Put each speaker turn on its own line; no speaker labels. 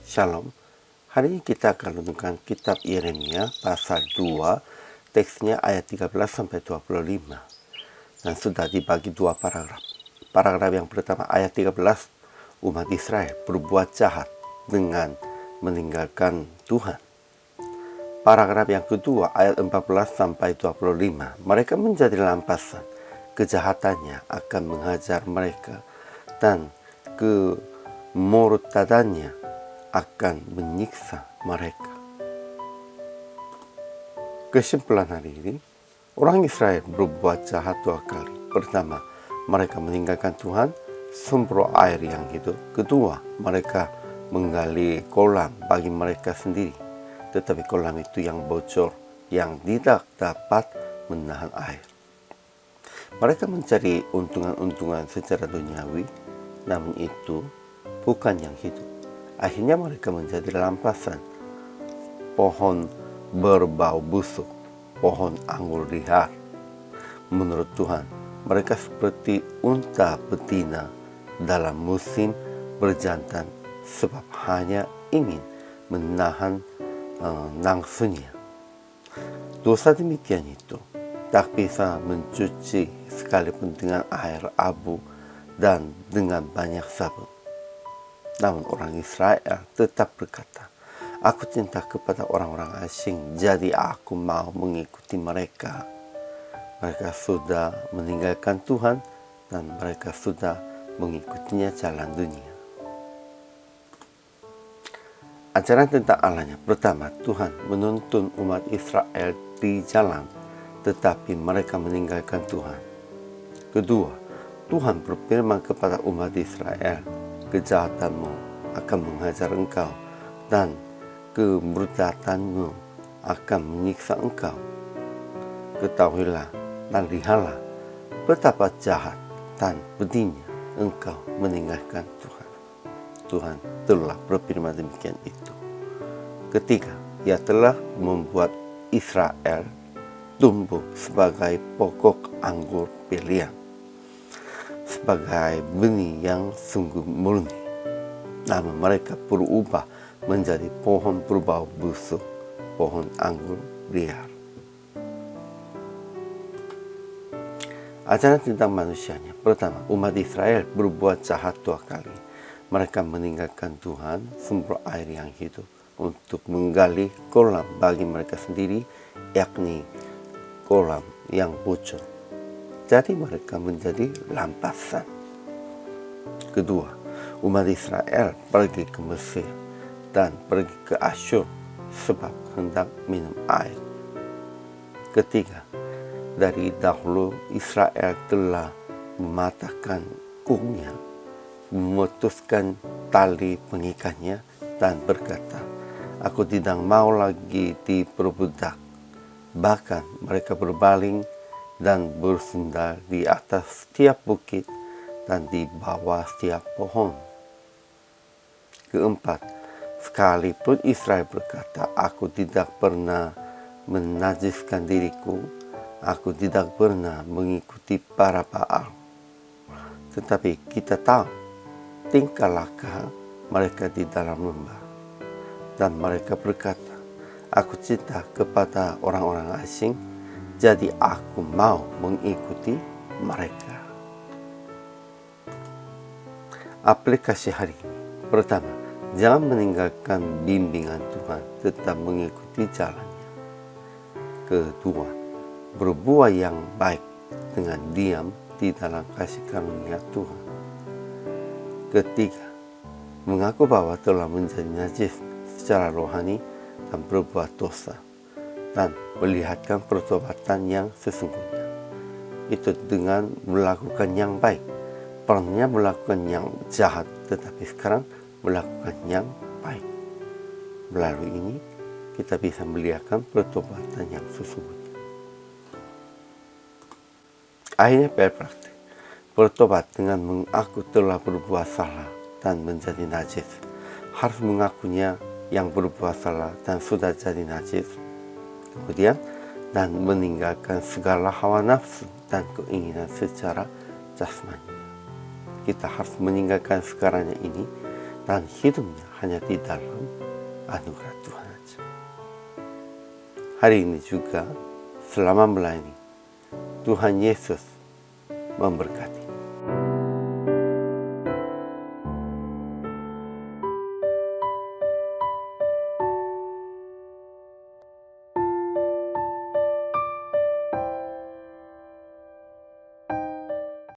Shalom. Hari ini kita akan renungkan kitab Yeremia pasal 2, teksnya ayat 13-25. Dan sudah dibagi dua paragraf. Paragraf yang pertama ayat 13, umat Israel berbuat jahat dengan meninggalkan Tuhan. Paragraf yang kedua ayat 14-25, mereka menjadi lampasan. Kejahatannya akan menghajar mereka dan kemurtadannya akan menyiksa mereka. Kesimpulan hari ini, orang Israel berbuat jahat dua kali. Pertama, mereka meninggalkan Tuhan, sumber air yang hidup. Kedua, mereka menggali kolam bagi mereka sendiri. Tetapi kolam itu yang bocor, yang tidak dapat menahan air. Mereka mencari untungan-untungan secara duniawi, namun itu bukan yang hidup. Akhirnya mereka menjadi lampasan pohon berbau busuk, pohon anggur liar. Menurut Tuhan, mereka seperti unta betina dalam musim berjantan sebab hanya ingin menahan nafsunya. Dosa demikian itu tak bisa mencuci sekalipun dengan air abu dan dengan banyak sabun. Namun orang Israel tetap berkata, aku cinta kepada orang-orang asing, jadi aku mau mengikuti mereka. Mereka sudah meninggalkan Tuhan dan mereka sudah mengikutinya jalan dunia. Ajaran tentang Allahnya. Pertama, Tuhan menuntun umat Israel di jalan, tetapi mereka meninggalkan Tuhan. Kedua, Tuhan berfirman kepada umat Israel, kejahatanmu akan menghajar engkau dan kemurtadanmu akan menyiksa engkau. Ketahuilah dan lihatlah betapa jahat dan pedihnya engkau meninggalkan Tuhan. Tuhan telah berfirman demikian itu. Ketiga, Ia telah membuat Israel tumbuh sebagai pokok anggur pilihan, sebagai benih yang sungguh murni. Namun mereka berubah menjadi pohon berbau busuk, pohon anggur liar. Ajaran tentang manusianya. Pertama, umat Israel berbuat jahat dua kali. Mereka meninggalkan Tuhan, sumber air yang hidup, untuk menggali kolam bagi mereka sendiri, yakni kolam yang bocor. Jadi mereka menjadi lampasan. Kedua, umat Israel pergi ke Mesir dan pergi ke Asyur sebab hendak minum air. Ketiga, dari dahulu Israel telah mematahkan kungnya, memutuskan tali pengikatnya dan berkata, aku tidak mau lagi diperbudak. Bahkan mereka berbaling dan bersandar di atas setiap bukit dan di bawah setiap pohon. Keempat, sekalipun Israel berkata, aku tidak pernah menajiskan diriku, aku tidak pernah mengikuti para Baal. Tetapi kita tahu tingkah laku mereka di dalam lembah. Dan mereka berkata, aku cinta kepada orang-orang asing, jadi aku mau mengikuti mereka. Aplikasi hari ini. Pertama, jangan meninggalkan bimbingan Tuhan, tetap mengikuti jalannya. Kedua, berbuat yang baik dengan diam di dalam kasih karunia Tuhan. Ketiga, mengaku bahwa telah menjadi najis secara rohani dan berbuat dosa, dan melihatkan pertobatan yang sesungguhnya. Itu dengan melakukan yang baik. Pernah melakukan yang jahat, tetapi sekarang melakukan yang baik. Melalui ini, kita bisa melihatkan pertobatan yang sesungguhnya. Akhirnya praktik. Bertobat dengan mengaku telah berbuat salah dan menjadi najis. Harus mengakunya yang berbuat salah dan sudah jadi najis. Kemudian, dan meninggalkan segala hawa nafsu dan keinginan secara jasmani. Kita harus meninggalkan sekarangnya ini dan hidupnya hanya di dalam anugerah Tuhan saja. Hari ini juga selama melayani, Tuhan Yesus memberkati.